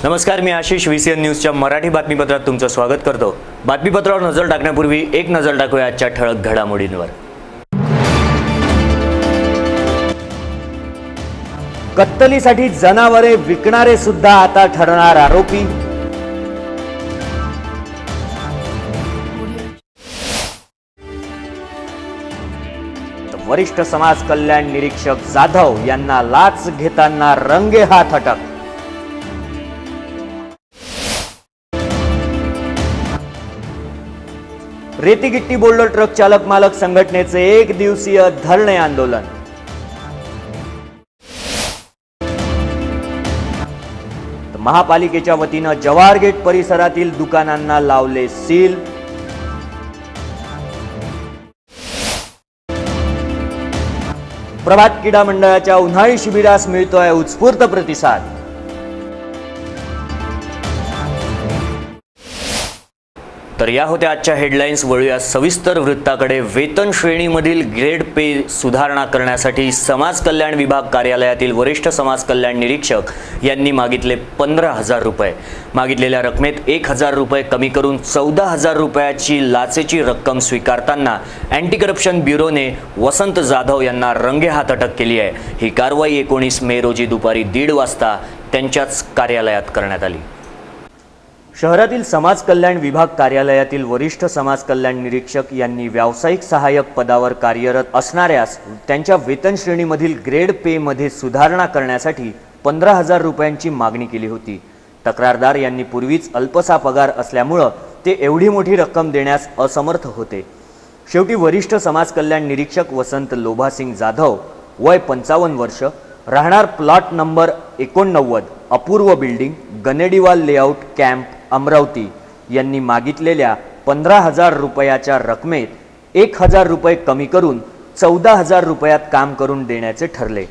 नमस्कार, मी आशिष VCN न्यूजच्या मराठी बातमीपत्रात तुमचं स्वागत करतो। बातमीपत्रावर नजर टाकण्यापूर्वी एक नजर टाकूया आजच्या ठळक घडामोडींवर। कत्तलीसाठी जनावरे विकणारे सुद्धा आता ठरणार आरोपी। वरिष्ठ समाज कल्याण निरीक्षक जाधव यांना लाच घेताना रंगेहात अटक। रेतीगिट्टी बोल्डर ट्रक चालक मालक संघटनेचे एक दिवसीय धरणे आंदोलन। महापालिकेच्या वतीने जवाहर गेट परिसरातील दुकानांना लावले सील। प्रभात क्रीडा मंडळाच्या उन्हाळी शिबिरास मिळतोय उत्स्फूर्त प्रतिसाद। तर या होत्या आजच्या हेडलाईन्स। वळूया सविस्तर वृत्ताकडे। वेतन श्रेणीमधील ग्रेड पे सुधारणा करण्यासाठी समाज कल्याण विभाग कार्यालयातील वरिष्ठ समाज कल्याण निरीक्षक यांनी मागितले 15,000 रुपये। मागितलेल्या रकमेत 1,000 रुपये कमी करून 14,000 रुपयाची लाचेची रक्कम स्वीकारताना अँटी करप्शन ब्युरोने वसंत जाधव यांना रंगेहात अटक केली आहे। ही कारवाई 19 मे रोजी दुपारी 1:30 वाजता त्यांच्याच कार्यालयात करण्यात आली। शहरातील समाज कल्याण विभाग कार्यालयातील वरिष्ठ समाज कल्याण निरीक्षक यांनी व्यावसायिक सहाय्यक पदावर कार्यरत असणाऱ्यास त्यांच्या वेतन श्रेणीमधील ग्रेड पे मध्ये सुधारणा करण्यासाठी 15,000 रुपयांची मागणी केली होती। तक्रारदार यांनी पूर्वीच अल्पसा पगार असल्यामुळे ते एवढी मोठी रक्कम देण्यास असमर्थ होते। शेवटी वरिष्ठ समाज कल्याण निरीक्षक वसंत लोभासिंग जाधव, वय 55 वर्ष, राहणार प्लॉट नंबर 89, अपूर्व बिल्डिंग, गनेडीवाल लेआउट, कॅम्प, अमरावती यांनी मागितलेल्या 15,000 रुपयाच्या रकमेत 1,000 रुपये कमी करून 14,000 रुपयात काम करून देण्याचे ठरले।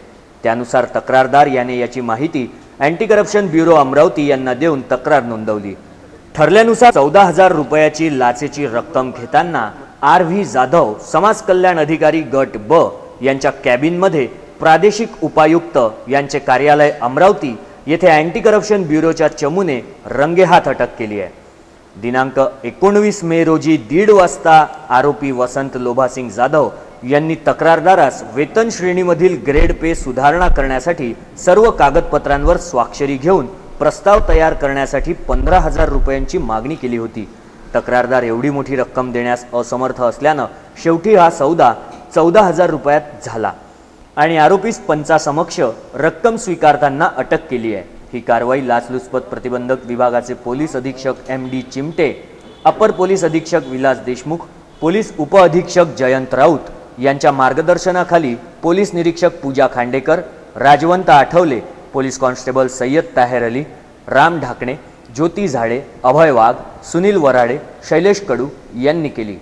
त्यानुसार तक्रारदार याने याची माहिती अँटी करप्शन ब्युरो अमरावती यांना देऊन तक्रार नोंदवली। ठरल्यानुसार 14,000 रुपयाची लाचेची रक्कम घेताना RV जाधव, समाज कल्याण अधिकारी गट ब यांच्या कॅबिनमध्ये प्रादेशिक उपायुक्त यांचे कार्यालय अमरावती येथे अँटी करप्शन ब्युरोच्या चमूने रंगेहात अटक केली आहे। दिनांक 19 मे रोजी 1:30 वाजता आरोपी वसंत लोभासिंग जाधव यांनी तक्रारदारास वेतन श्रेणीमधील ग्रेड पे सुधारणा करण्यासाठी सर्व कागदपत्रांवर स्वाक्षरी घेऊन प्रस्ताव तयार करण्यासाठी 15,000 रुपयांची मागणी केली होती। तक्रारदार एवढी मोठी रक्कम देण्यास असमर्थ असल्याने शेवटी हा सौदा 14,000 रुपयात झाला आणि आरोपीस पंचासमक्ष रक्कम स्वीकारताना अटक केली आहे। ही कारवाई लाचलुचपत प्रतिबंधक विभागाचे पोलीस अधीक्षक MD चिमटे, अपर पोलीस अधीक्षक विलास देशमुख, पोलीस उपअधीक्षक जयंत राऊत यांच्या मार्गदर्शनाखाली पोलीस निरीक्षक पूजा खांडेकर, राजवंत आठवले, पोलीस कॉन्स्टेबल सय्यद ताहेर अली, राम ढाकणे, ज्योती झाडे, अभय वाघ, सुनील वराडे, शैलेश कडू यांनी केली।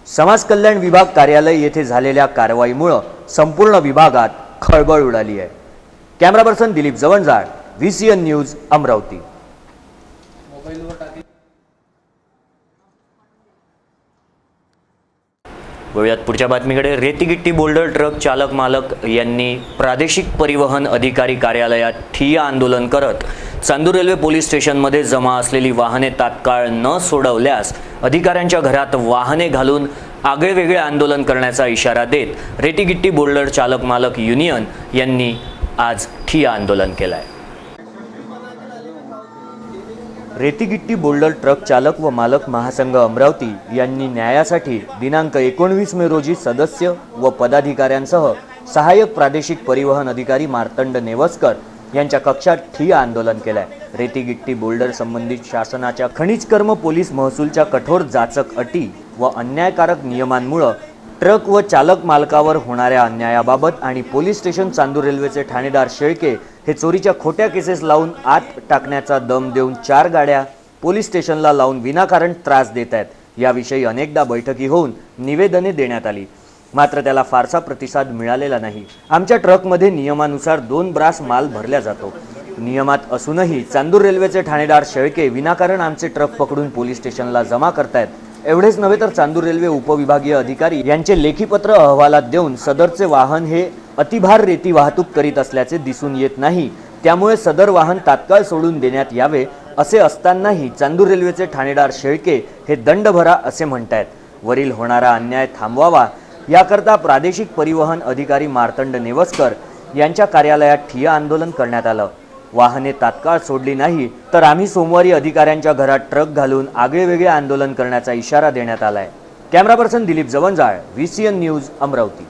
समाज कल्याण विभाग कार्यालय येथे झालेल्या कारवाईमुळे संपूर्ण विभागात खळबळ उडाली आहे। Camera person Dilip Jawanjal, VCN news, Amravati. वळूयात पुढच्या बातमीकडे। रेतीगिट्टी बोल्डर ट्रक चालक मालक यांनी प्रादेशिक परिवहन अधिकारी कार्यालयात ठिय्या आंदोलन करत चांदूर रेल्वे पोलीस स्टेशनमध्ये जमा असलेली वाहने तात्काळ न सोडवल्यास अधिकाऱ्यांच्या घरात वाहने घालून आगळेवेगळे आंदोलन करण्याचा इशारा देत रेतीगिट्टी बोल्डर चालक मालक युनियन यांनी आज ठिय्या आंदोलन केलंय। रेतीगिट्टी बोल्डर ट्रक चालक व मालक महासंघ अमरावती यांनी न्यायासाठी दिनांक 19 मे रोजी सदस्य व पदाधिकाऱ्यांसह सहाय्यक प्रादेशिक परिवहन अधिकारी मार्तंड नेवस्कर यांच्या कक्षात ठिय्या आंदोलन केलंय। रेतीगिट्टी बोल्डर संबंधित शासनाच्या खनिज कर्म पोलीस महसूलच्या कठोर जाचक अटी व अन्यायकारक नियमांमुळे ट्रक व चालक मालकावर होणाऱ्या अन्यायाबाबत आणि पोलीस स्टेशन चांदूर रेल्वेचे ठाणेदार शेळके हे चोरीच्या खोट्या केसेस लावून आत टाकण्याचा दम देऊन 4 गाड्या पोलीस स्टेशनला लावून विनाकारण त्रास देत आहेत। याविषयी अनेकदा बैठकी होऊन निवेदने देण्यात आली, मात्र त्याला फारसा प्रतिसाद मिळालेला नाही। आमच्या ट्रकमध्ये नियमानुसार 2 ब्रास माल भरला जातो। नियमात असूनही चांदूर रेल्वेचे ठाणेदार शेळके विनाकारण आमचे ट्रक पकडून पोलीस स्टेशनला जमा करतायत। एवढेच नव्हे तर चांदूर रेल्वे उपविभागीय अधिकारी यांचे लेखीपत्र अहवालात देऊन सदरचे वाहन हे अतिभार रेती वाहतूक करीत असल्याचे दिसून येत नाही त्यामुळे सदर वाहन तात्काळ सोडून देण्यात यावे असे असतानाही चांदूर रेल्वेचे ठाणेदार शेळके हे दंड भरा असे म्हणतायत। वरील होणारा अन्याय थांबवावा याकरता प्रादेशिक परिवहन अधिकारी मार्तंड नेवस्कर यांच्या कार्यालयात ठिय्या आंदोलन करण्यात आलं। वाहने तात्काळ सोडली नाही तर आम्ही सोमवारी अधिकाऱ्यांच्या घरात ट्रक घालून आगळेवेगळे आंदोलन करण्याचा इशारा देण्यात आलाय। Camera person Dilip Jawanjal, VCN news, Amravati.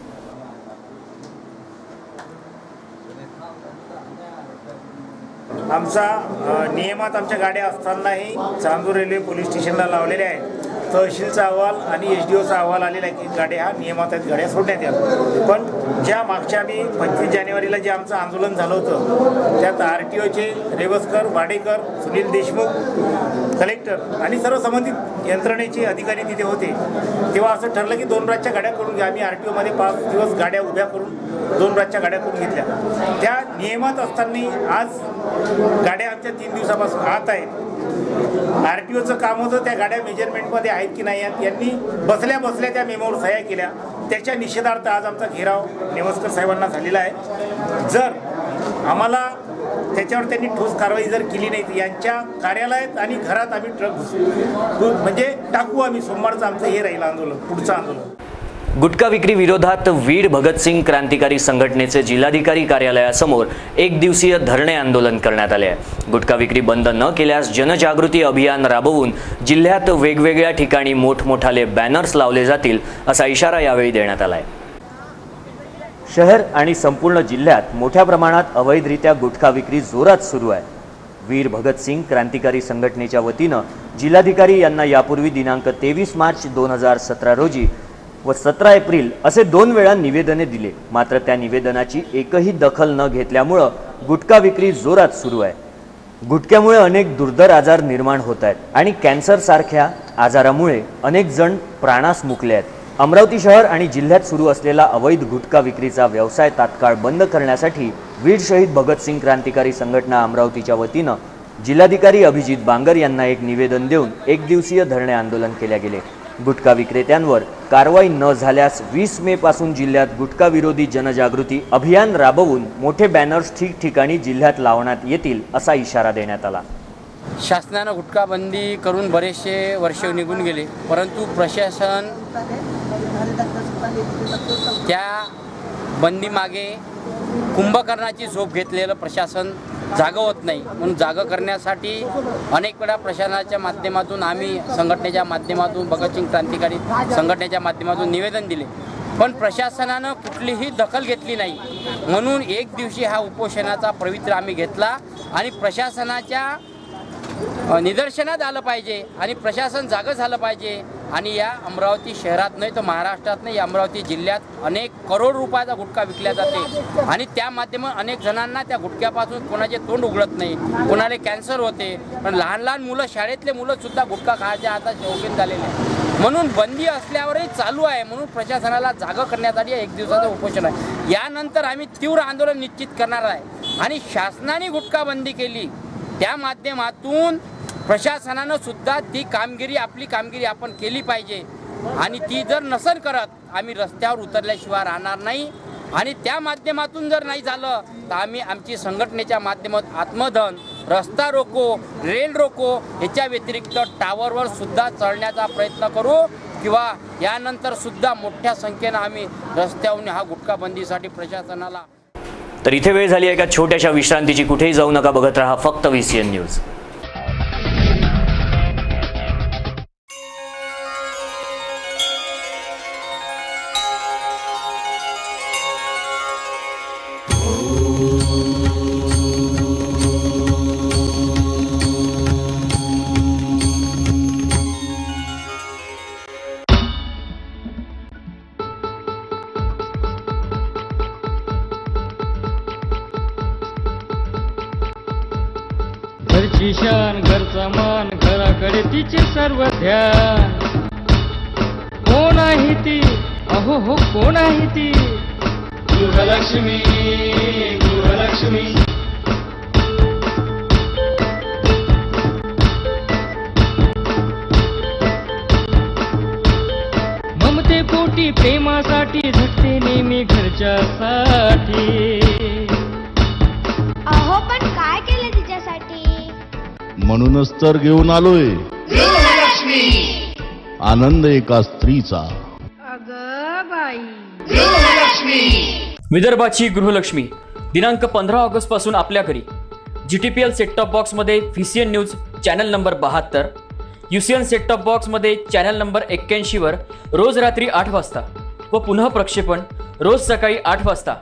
आमचा नियमात आमच्या गाड्या असतानाही चांदूर रेल्वे पोलीस स्टेशनला लावलेल्या आहेत। तहसीलचा अहवाल आणि SDOचा अहवाल आलेला आहे की गाड्या ह्या नियमात आहेत, गाड्या सोडण्यात याव्या। पण ज्या मागच्या 25 जानेवारीला जे आमचं आंदोलन झालं होतं त्यात RTOचे रेवस्कर, वाडेकर, सुनील देशमुख, कलेक्टर आणि सर्व संबंधित यंत्रणेचे अधिकारी तिथे होते। तेव्हा असं ठरलं की 2 रातच्या गाड्या करून घ्या। आम्ही RTOमध्ये 5 दिवस गाड्या उभ्या करून 2 रातच्या गाड्या करून घेतल्या। त्या नियमात असताना आज गाड्या आमच्या 3 दिवसापासून आत आहेत। RTOचं काम होतं त्या गाड्या मेजरमेंटमध्ये आहेत की नाही आहेत, यांनी बसल्या बसल्या त्या मेमोवर सह्या केल्या। त्याच्या निषेधार्थ आज आमचा घेराव नेवस्कर साहेबांना झालेला आहे। जर आम्हाला त्याच्यावर त्यांनी ठोस कारवाई जर केली नाही तर यांच्या कार्यालयात आणि घरात आम्ही ट्रक घुसू म्हणजे टाकू। आम्ही सोमवारचं आमचं हे राहील आंदोलन, पुढचं आंदोलन। गुटखा विक्री विरोधात वीर भगतसिंग क्रांतिकारी संघटनेचे जिल्हाधिकारी कार्यालयासमोर 1 दिवसीय धरणे आंदोलन करण्यात आले आहे। गुटखा विक्री बंद न केल्यास जनजागृती अभियान राबवून जिल्ह्यात वेगवेगळ्या ठिकाणी मोठमोठाले बॅनर्स लावले जातील असा इशारा यावेळी देण्यात आला आहे। शहर आणि संपूर्ण जिल्ह्यात मोठ्या प्रमाणात अवैधरित्या गुटखा विक्री जोरात सुरू आहे। वीर भगतसिंग क्रांतिकारी संघटनेच्या वतीनं जिल्हाधिकारी यांना यापूर्वी दिनांक 23 मार्च 2017 रोजी व 17 एप्रिल असे 2 वेळा निवेदने दिले। मात्र त्या निवेदनाची एकही दखल न घेतल्यामुळे गुटखा विक्री जोरात सुरू आहे। गुटख्यामुळे अनेक दुर्धर आजार निर्माण होत आहेत आणि कॅन्सर सारख्या आजारामुळे अनेक जण प्राणास मुकले आहेत। अमरावती शहर आणि जिल्ह्यात सुरू असलेला अवैध गुटखा विक्रीचा व्यवसाय तात्काळ बंद करण्यासाठी वीर शहीद भगतसिंग क्रांतिकारी संघटना अमरावतीच्या वतीनं जिल्हाधिकारी अभिजित बांगर यांना एक निवेदन देऊन 1 दिवसीय धरणे आंदोलन केले गेले। गुटखा विक्रेत्यांवर कारवाई न झाल्यास 20 मे पासून जिल्ह्यात गुटखा विरोधी जनजागृती अभियान राबवून मोठे बॅनर्स ठिकठिकाणी जिल्ह्यात लावण्यात येतील असा इशारा देण्यात आला। शासनानं गुटखा बंदी करून बरेचसे वर्ष निघून गेले, परंतु प्रशासन त्या बंदीमागे कुंभकर्णाची झोप घेतलेलं प्रशासन जागं होत नाही। म्हणून जागं करण्यासाठी अनेक वेळा प्रशासनाच्या माध्यमातून आम्ही संघटनेच्या माध्यमातून भगतसिंग क्रांतिकारी संघटनेच्या माध्यमातून निवेदन दिले, पण प्रशासनानं कुठलीही दखल घेतली नाही। म्हणून 1 दिवशी हा उपोषणाचा पवित्रा आम्ही घेतला आणि प्रशासनाच्या निदर्शनात आलं पाहिजे आणि प्रशासन जागं झालं पाहिजे। आणि या अमरावती शहरात नाही तर महाराष्ट्रात नाही, अमरावती जिल्ह्यात अनेक करोड रुपयाचा गुटखा विकला जाते आणि त्या माध्यमातून अनेक जणांना त्या गुटख्यापासून कोणाचे तोंड उघडत नाही, कोणाला कॅन्सर होते। पण लहान लहान मुलं, शाळेतले मुलंसुद्धा गुटखा खायच्या आता शौकीन झालेले आहे। म्हणून बंदी असल्यावरही चालू आहे, म्हणून प्रशासनाला जागं करण्यासाठी 1 दिवसाचं उपोषण आहे। यानंतर आम्ही तीव्र आंदोलन निश्चित करणार आहे आणि शासनाने गुटखा बंदी केली त्या माध्यमातून प्रशासनानं सुद्धा ती कामगिरी, आपली कामगिरी आपण केली पाहिजे आणि ती जर नसेल करत आम्ही रस्त्यावर उतरल्याशिवाय राहणार नाही। आणि त्या माध्यमातून जर नाही झालं तर आम्ही आमची संघटनेच्या माध्यमातून आत्मदहन, रस्ता रोको, रेल रोको याच्या व्यतिरिक्त टावरवर सुद्धा चढण्याचा प्रयत्न करू किंवा यानंतर सुद्धा मोठ्या संख्येनं आम्ही रस्त्यावरून हा गुटखा बंदीसाठी प्रशासनाला। तर इथे वेळ झाली आहे एका छोट्याशा विश्रांतीची। कुठेही जाऊ नका, बघत राहा फक्त VCN न्यूज। घरची शान, घरचा मान, घराकडे तिचे सर्व ध्यान। कोण आहे ती, अहो हो कोण आहे ती, गृहलक्ष्मी, गृहलक्ष्मी। ममते पोटी प्रेमासाठी झटते नेहमी घरच्यासाठी। अहो पण म्हणूनच तर घेऊन आलोय आनंद एका स्त्रीचा. विदर्भाची गृहलक्ष्मी दिनांक 15 ऑगस्ट पासून आपल्या घरी. GTPL सेट टॉप बॉक्स मध्ये VCN news channel number 72, UCN set top box मध्ये चॅनल नंबर 81 वर रोज रात्री 8 वाजता व पुन्हा प्रक्षेपण रोज सकाळी 8 वाजता.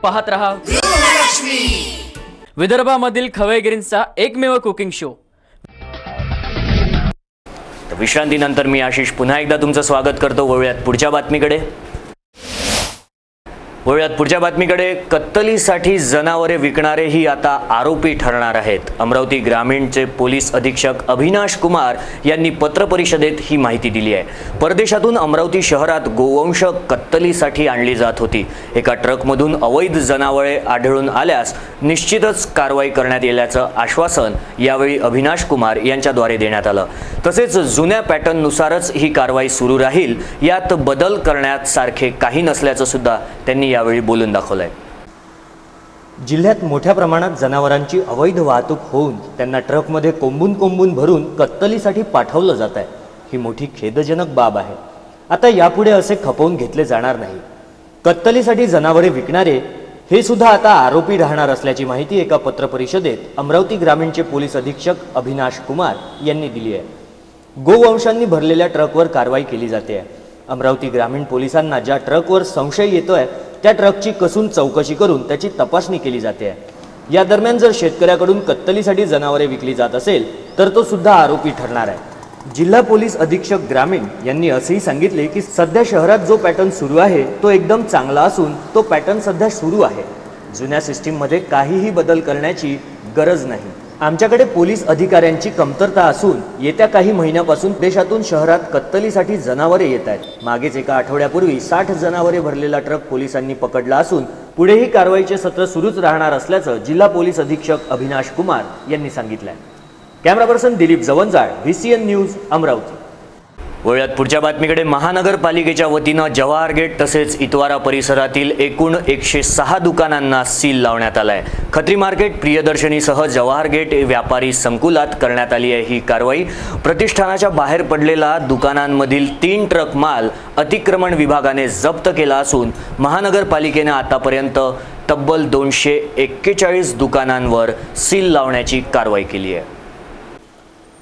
पाहत रहा विदर्भामधील खवयगिरींचा एकमेव कुकिंग शो. विश्रांतीनंतर मी आशिष पुन्हा एकदा तुमचं स्वागत करतो. वळूयात पुढच्या बातमीकडे. कत्तलीसाठी जनावरे विकणारेही आता आरोपी ठरणार आहेत. अमरावती ग्रामीणचे पोलीस अधीक्षक अभिनाश कुमार यांनी पत्रपरिषदेत ही माहिती दिली आहे. परदेशातून अमरावती शहरात गोवंश कत्तलीसाठी आणली जात होती. एका ट्रकमधून अवैध जनावरे आढळून आल्यास निश्चितच कारवाई करण्यात येण्याचं आश्वासन यावेळी अभिनाश कुमार यांच्याद्वारे देण्यात आलं. तसेच जुन्या पॅटर्ननुसारच ही कारवाई सुरू राहील, यात बदल करण्यात सारखे काही नसल्याचं सुद्धा त्यांनी यावेळी बोलून दाखवलंय. जिल्ह्यात मोठ्या प्रमाणात जनावरांची अवैध वाहतूक होऊन त्यांना ट्रकमध्ये कोंबून भरून कत्तलीसाठी पाठवलं जात आहे. ही मोठी खेदजनक बाब आहे. आता यापुढे असे खपवून घेतले जाणार नाही. कत्तलीसाठी जनावरे विकणारे हे सुद्धा आता आरोपी राहणार असल्याची माहिती एका पत्रपरिषदेत अमरावती ग्रामीणचे पोलीस अधीक्षक अभिनाश कुमार यांनी दिली आहे. गोवंशांनी भरलेल्या ट्रकवर कारवाई केली जाते आहे. अमरावती ग्रामीण पोलिसांना ज्या ट्रकवर संशय येतोय त्या ट्रकची कसून चौकशी करून त्याची तपासणी केली जाते आहे. या दरम्यान जर शेतकऱ्याकडून कत्तलीसाठी जनावरे विकली जात असेल तर तो सुद्धा आरोपी ठरणार आहे. जिल्हा पोलीस अधीक्षक ग्रामीण यांनी असेही सांगितले की सध्या शहरात जो पॅटर्न सुरू आहे तो एकदम चांगला असून तो पॅटर्न सध्या सुरू आहे. जुन्या सिस्टीममध्ये काहीही बदल करण्याची गरज नाही. आमच्याकडे पोलीस अधिकाऱ्यांची कमतरता असून येत्या काही महिन्यापासून देशातून शहरात कत्तलीसाठी जनावरे येत आहेत. मागेच एका आठवड्यापूर्वी 60 जनावरे भरलेला ट्रक पोलिसांनी पकडला असून पुढेही कारवाईचे सत्र सुरूच राहणार असल्याचं जिल्हा पोलीस अधीक्षक अभिनाश कुमार यांनी सांगितलं आहे. Camera person Dilip Jawanjal, VCN news, Amravati. वळूयात पुढच्या बातमीकडे. महानगरपालिकेच्या वतीनं जवाहर गेट तसेच इतवारा परिसरातील एकूण 106 दुकानांना सील लावण्यात आलाय. खत्री मार्केट, प्रियदर्शनीसह जवाहर गेट व्यापारी संकुलात करण्यात आली आहे ही कारवाई. प्रतिष्ठानाच्या बाहेर पडलेला दुकानांमधील 3 ट्रक माल अतिक्रमण विभागाने जप्त केला असून महानगरपालिकेने आतापर्यंत तब्बल 241 दुकानांवर सील लावण्याची कारवाई केली आहे.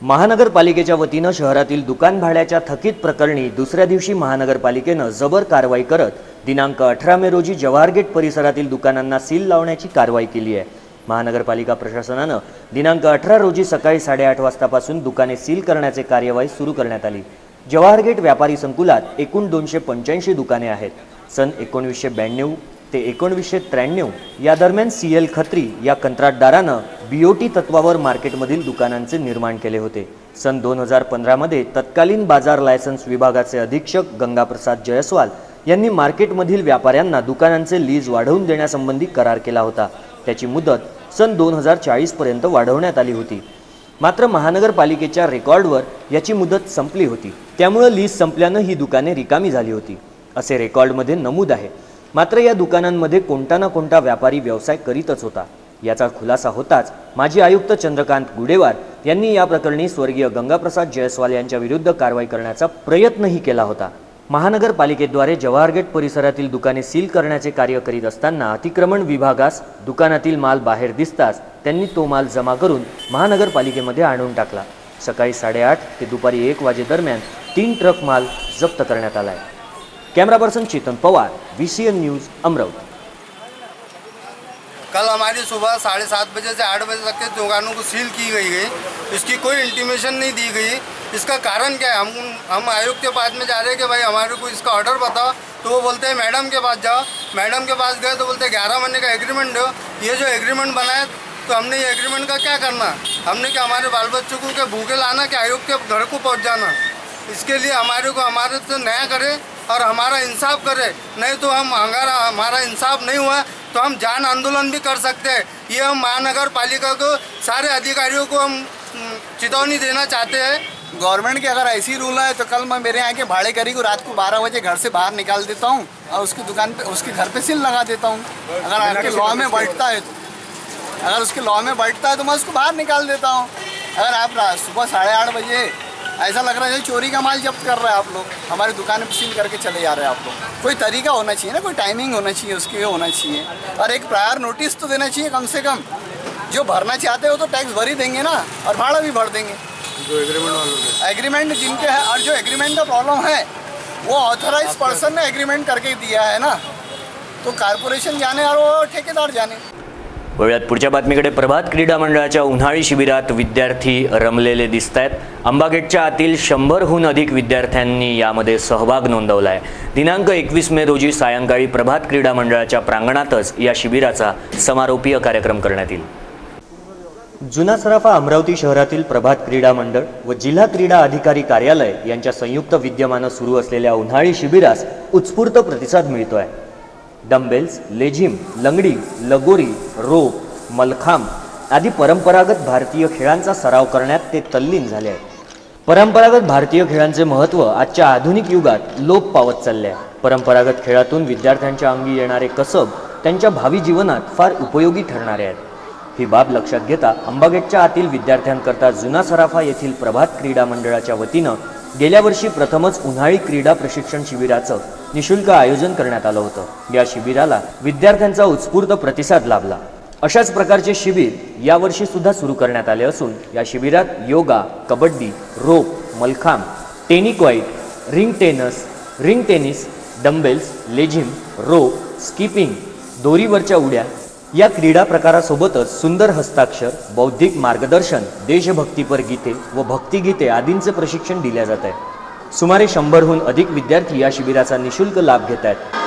महानगरपालिकेच्या वतीनं शहरातील दुकान भाड्याच्या थकीत प्रकरणी दुसऱ्या दिवशी महानगरपालिकेनं जबर कारवाई करत दिनांक 18 मे रोजी जवाहर गेट परिसरातील दुकानांना सील लावण्याची कारवाई केली आहे. महानगरपालिका प्रशासनानं दिनांक 18 रोजी सकाळी 8:30 वाजतापासून दुकाने सील करण्याची कार्यवाही सुरू करण्यात आली. जवाहर गेट व्यापारी संकुलात एकूण 285 दुकाने आहेत. सन 1992 ते 1993 या दरम्यान CL खत्री या कंत्राटदारानं BOT तत्वावर मार्केटमधील दुकानांचे निर्माण केले होते. सन 2015 मध्ये तत्कालीन बाजार लायसन्स विभागाचे अधीक्षक गंगाप्रसाद जयस्वाल यांनी मार्केटमधील व्यापाऱ्यांना दुकानांचे लीज वाढवून देण्यासंबंधी करार केला होता. त्याची मुदत सन 2040 पर्यंत वाढवण्यात आली होती. मात्र महानगरपालिकेच्या रेकॉर्डवर याची मुदत संपली होती. त्यामुळे लीज संपल्यानं ही दुकाने रिकामी झाली होती असे रेकॉर्डमध्ये नमूद आहे. मात्र या दुकानांमध्ये कोणता ना कोणता व्यापारी व्यवसाय करीतच होता. याचा खुलासा होताच माजी आयुक्त चंद्रकांत गुडेवार यांनी या प्रकरणी स्वर्गीय गंगाप्रसाद जयस्वाल यांच्या विरुद्ध कारवाई करण्याचा प्रयत्नही केला होता. महानगरपालिकेद्वारे जवाहर गेट परिसरातील दुकाने सील करण्याचे कार्य करीत असताना अतिक्रमण विभागास दुकानातील माल बाहेर दिसताच त्यांनी तो माल जमा करून महानगरपालिकेमध्ये आणून टाकला. सकाळी 8:30 ते दुपारी 1 वाजेदरम्यान 3 ट्रक माल जप्त करण्यात आला आहे. Camera person Chetan Pawar, VCN news, Amravati. कल हमारी सुबह 7:30 बजे से 8 बजे तक के दुकानों को सील की गई है. इसकी कोई इंटीमेशन नहीं दी गई. इसका कारण क्या है? हम आयुक्त के पास में जा रहे हैं कि भाई हमारे को इसका ऑर्डर बताओ, तो वो बोलते हैं मैडम के पास जाओ. मैडम के पास गए तो बोलते हैं 11 महीने का एग्रीमेंट दो. ये जो एग्रीमेंट बनाया तो हमने ये एग्रीमेंट का क्या करना? हमने क्या हमारे बाल बच्चों को क्या भूखे लाना, कि आयुक्त के घर को पहुँच जाना? इसके लिए हमारे को हमारे से न्याय करे और हमारा इंसाफ करे. नहीं तो हमारा इंसाफ नहीं हुआ तो हम जान आंदोलन भी कर सकते हैं. ये हम महानगर पालिका को, सारे अधिकारियों को हम चेतावनी देना चाहते हैं. गवर्नमेंट के अगर ऐसी रूल है तो कल मैं मेरे यहाँ के भाड़ेकरी को रात को 12 बजे घर से बाहर निकाल देता हूँ और उसकी दुकान पे, उसके घर पे सील लगा देता हूँ. अगर आपके लॉ में बैठता है तो, अगर उसके लॉ में बैठता है तो मैं उसको बाहर निकाल देता हूँ. अगर आप सुबह 8:30 बजे ऐसा लग रहा है चोरी का माल जब्त कर रहे हैं आप लोग, हमारी दुकानें सील करके चले जा रहे हैं आप लोग। कोई तरीका होना चाहिए ना, कोई टाइमिंग होना चाहिए, उसके होना चाहिए, और एक प्रायर नोटिस तो देना चाहिए कम से कम। जो भरना चाहते हो तो टैक्स भर ही देंगे ना, और भाड़ा भी भर देंगे। जो एग्रीमेंट जिनके है, और जो एग्रीमेंट का प्रॉब्लम है वो ऑथराइज पर्सन ने एग्रीमेंट करके दिया है ना, तो कॉर्पोरेशन जाने और वो ठेकेदार जाने। वळूयात पुढच्या बातमीकडे। प्रभात क्रीडा मंडळाच्या उन्हाळी शिबिरात विद्यार्थी रमलेले दिसत आहेत। अंबागेटच्या आतील 100हून अधिक विद्यार्थ्यांनी यामध्ये सहभाग नोंदवला आहे। दिनांक 21 मे रोजी सायंकाळी प्रभात क्रीडा मंडळाच्या प्रांगणातच या शिबिराचा समारोपीय कार्यक्रम करण्यात येईल। जुना सराफा अमरावती शहरातील प्रभात क्रीडा मंडळ व जिल्हा क्रीडा अधिकारी कार्यालय यांच्या संयुक्त विद्यमानं सुरू असलेल्या उन्हाळी शिबिरास उत्स्फूर्त प्रतिसाद मिळतो आहे। डंबेल्स, लेझिम, लंगडी, लगोरी, रोप, मलखांब आदी परंपरागत भारतीय खेळांचा सराव करण्यात ते तल्लीन झाले आहेत। परंपरागत भारतीय खेळांचे महत्त्व आजच्या आधुनिक युगात लोप पावत चालले आहे। परंपरागत खेळातून विद्यार्थ्यांच्या अंगी येणारे कसब त्यांच्या भावी जीवनात फार उपयोगी ठरणारे आहेत। ही बाब लक्षात घेता अंबागेटच्या आतील विद्यार्थ्यांकरता जुना सराफा येथील प्रभात क्रीडा मंडळाच्या वतीनं गेल्या वर्षी प्रथमच उन्हाळी क्रीडा प्रशिक्षण शिबिराचं निशुल्क आयोजन करण्यात आलं होतं। या शिबिराला विद्यार्थ्यांचा उत्स्फूर्त प्रतिसाद लाभला। अशाच प्रकारचे शिबिर यावर्षी सुद्धा सुरू करण्यात आले असून या शिबिरात योगा, कबड्डी, रोप, mallakhamb, tennikoit, ring tennis, dumbbells, लेझिम, रोप, स्किपिंग, दोरीवरच्या उड्या या क्रीडा प्रकारासोबतच सुंदर हस्ताक्षर, बौद्धिक मार्गदर्शन, देशभक्तीपर गीते व भक्तिगीते आदींचे प्रशिक्षण दिले जात आहे। सुमारे 100हून अधिक विद्यार्थी या शिबिराचा निशुल्क लाभ घेत आहेत।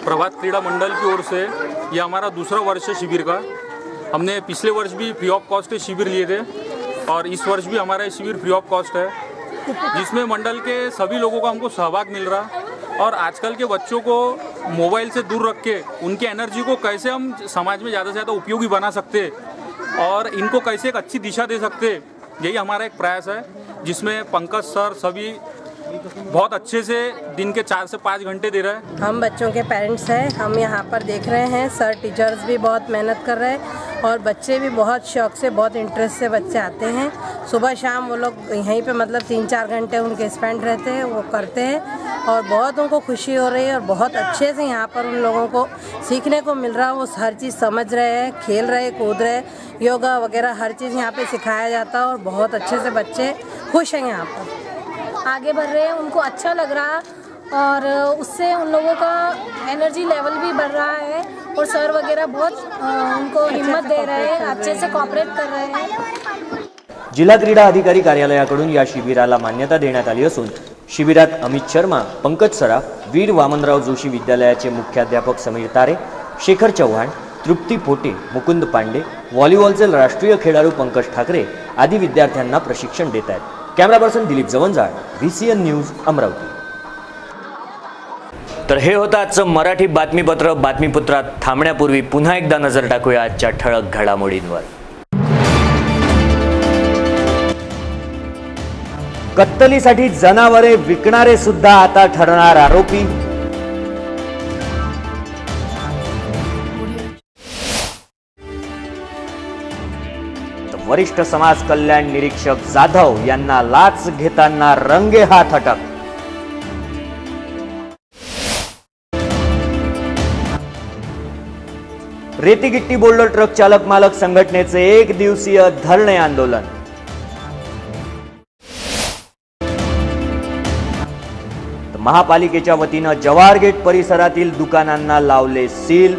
प्रभात क्रीड़ा मंडल की ओर से ये हमारा दूसरा वर्ष है शिविर का। हमने पिछले वर्ष भी फ्री ऑफ कॉस्ट शिविर लिए थे और इस वर्ष भी हमारा शिविर फ्री ऑफ कॉस्ट है, जिसमें मंडल के सभी लोगों का हमको सहभाग मिल रहा। और आजकल के बच्चों को मोबाइल से दूर रख के उनकी एनर्जी को कैसे हम समाज में ज़्यादा से ज़्यादा उपयोगी बना सकते और इनको कैसे एक अच्छी दिशा दे सकते, यही हमारा एक प्रयास है, जिसमें पंकज सर सभी बहुत अच्छे से दिन के 4 से 5 घंटे दे रहे हैं। हम बच्चों के पेरेंट्स हैं, हम यहाँ पर देख रहे हैं, सर टीचर्स भी बहुत मेहनत कर रहे हैं और बच्चे भी बहुत शौक से, बहुत इंटरेस्ट से बच्चे आते हैं। सुबह शाम वो लोग यहीं पे मतलब 3-4 घंटे उनके स्पेंड रहते हैं, वो करते हैं और बहुत उनको खुशी हो रही है और बहुत अच्छे से यहाँ पर उन लोगों को सीखने को मिल रहा है। वो हर चीज़ समझ रहे हैं, खेल रहे, कूद रहे, योगा वगैरह हर चीज़ यहाँ पे सिखाया जाता है और बहुत अच्छे से बच्चे खुश हैं यहाँ पर, आगे बढ़ रहे हैं, उनको अच्छा लग रहा और उससे उन लोगों का एनर्जी लेवल भी बढ़ रहा है और सर वगैरह बहुत उनको हिम्मत दे रहे हैं, अच्छे से कोऑपरेट कर रहे हैं। जिल्हा क्रीडा अधिकारी कार्यालयाकडून या शिबिराला मान्यता देण्यात आली असून शिबिरात अमित शर्मा, पंकज सराफ, वीर वामनराव जोशी विद्यालयाचे मुख्याध्यापक समीर तारे, शेखर चव्हाण, तृप्ती पोटे, मुकुंद पांडे, व्हॉलीबॉलचे राष्ट्रीय खेळाडू पंकज ठाकरे आदी विद्यार्थ्यांना प्रशिक्षण देत आहेत. Camera person Dilip Jawanjal, VCN news, Amravati. तर हे होतं आजचं मराठी बातमीपत्र. बातमीपत्रात थांबण्यापूर्वी पुन्हा एकदा नजर टाकूया आजच्या ठळक घडामोडींवर. कत्तलीसाठी जनावरे विकणारे सुद्धा आता ठरणार आरोपी. वरिष्ठ समाज कल्याण निरीक्षक जाधव यांना लाच घेताना रंगेहात अटक. रेतीगिट्टी बोल्डर ट्रक चालक मालक संघटनेचे 1 दिवसीय धरणे आंदोलन. महापालिकेच्या वतीनं जवाहर गेट परिसरातील दुकानांना लावले सील.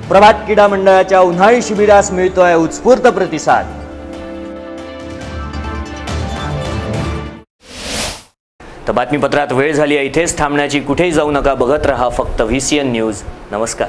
प्रभात क्रीडा मंडळाच्या उन्हाळी शिबिरास मिळतोय उत्स्फूर्त प्रतिसाद. तर बातमीपत्रात वेळ झाली आहे इथेच थांबण्याची. कुठेही जाऊ नका, बघत रहा फक्त VCN न्यूज. नमस्कार.